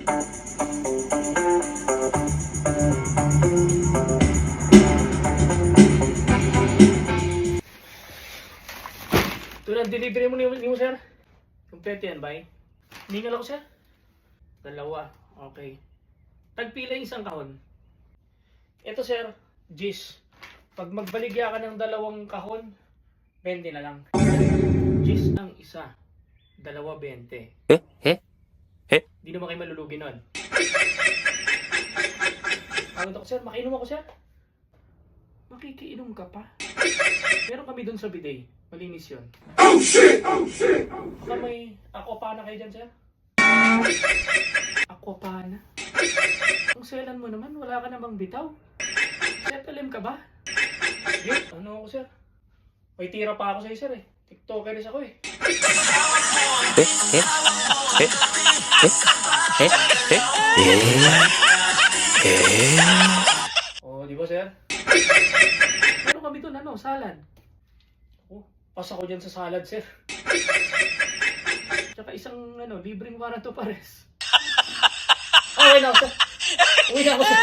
Ito na, delivery mo ni mo, sir. Kompleto yan, bay. Ningal ako, sir. Dalawa. Okay. Tagpila yung isang kahon. Ito, sir. Gis. Pag magbaligya ka ng dalawang kahon, 20 na lang. Gis ang isa. Dalawa, 20. Di naman kayo malulugi nun. Pagod ako, sir. Makiinom ako, sir. Makikiinom ka pa. Meron kami dun sa bidet. Malinis yun. Oh shit! Oh shit! Baka may aquapana kayo dyan, sir? Aquapana? Ang selan mo naman, wala ka namang bitaw. Setalim ka ba? Yun, ano ako, sir? May tira pa ako sa'yo, sir, eh. TikTokeris ako, eh. Oh, di ba, sir? Meron kami dun, ano, salad. Pas ako dyan sa salad, sir. Tsaka isang, libreng warrant of arrest. Okay na ako, sir. Uwi na ako, sir.